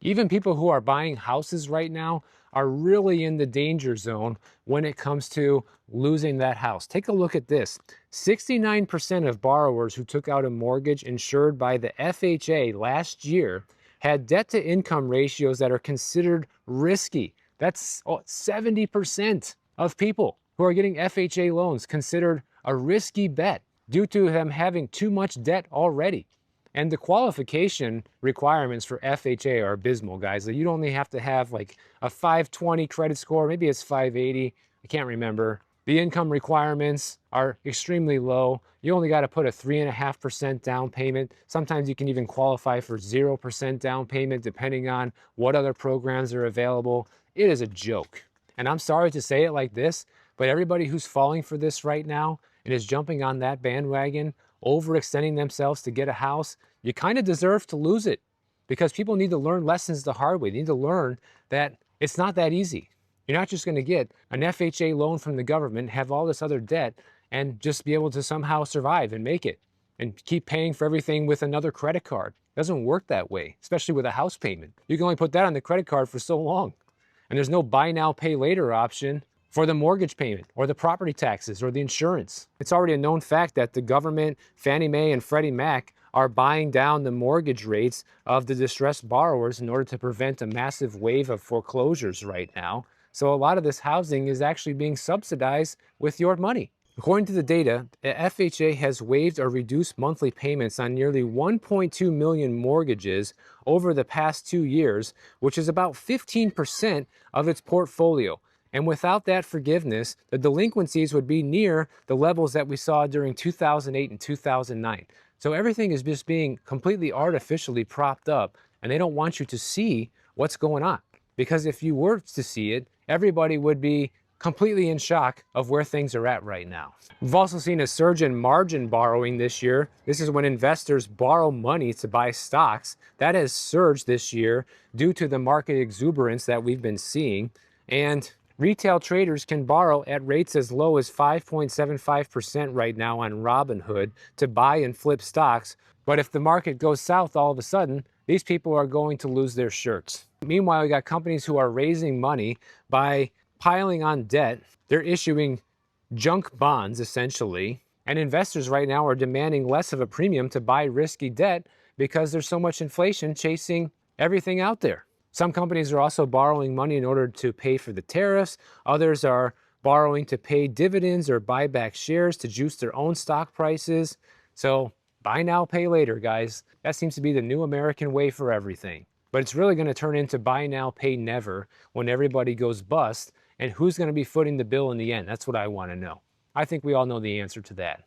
Even people who are buying houses right now are really in the danger zone when it comes to losing that house. Take a look at this. 69% of borrowers who took out a mortgage insured by the FHA last year had debt to income ratios that are considered risky. That's 70% of people who are getting FHA loans considered a risky bet due to them having too much debt already. And the qualification requirements for FHA are abysmal, guys. You'd only have to have like a 520 credit score, maybe it's 580, I can't remember. The income requirements are extremely low. You only got to put a 3.5% down payment. Sometimes you can even qualify for 0% down payment depending on what other programs are available. It is a joke. And I'm sorry to say it like this, but everybody who's falling for this right now and is jumping on that bandwagon, overextending themselves to get a house, you kind of deserve to lose it, because people need to learn lessons the hard way. They need to learn that it's not that easy. You're not just going to get an FHA loan from the government, have all this other debt, and just be able to somehow survive and make it and keep paying for everything with another credit card. It doesn't work that way, especially with a house payment. You can only put that on the credit card for so long. And there's no buy now, pay later option for the mortgage payment or the property taxes or the insurance. It's already a known fact that the government, Fannie Mae and Freddie Mac, are buying down the mortgage rates of the distressed borrowers in order to prevent a massive wave of foreclosures right now. So a lot of this housing is actually being subsidized with your money. According to the data, the FHA has waived or reduced monthly payments on nearly 1.2 million mortgages over the past 2 years, which is about 15% of its portfolio. And without that forgiveness, the delinquencies would be near the levels that we saw during 2008 and 2009. So everything is just being completely artificially propped up, and they don't want you to see what's going on. Because if you were to see it, everybody would be completely in shock of where things are at right now. We've also seen a surge in margin borrowing this year. This is when investors borrow money to buy stocks. That has surged this year due to the market exuberance that we've been seeing. And retail traders can borrow at rates as low as 5.75% right now on Robinhood to buy and flip stocks. But if the market goes south all of a sudden, these people are going to lose their shirts. Meanwhile, we got companies who are raising money by piling on debt. They're issuing junk bonds, essentially. And investors right now are demanding less of a premium to buy risky debt because there's so much inflation chasing everything out there. Some companies are also borrowing money in order to pay for the tariffs. Others are borrowing to pay dividends or buy back shares to juice their own stock prices. So buy now, pay later, guys. That seems to be the new American way for everything. But it's really going to turn into buy now, pay never when everybody goes bust. And who's going to be footing the bill in the end? That's what I want to know. I think we all know the answer to that.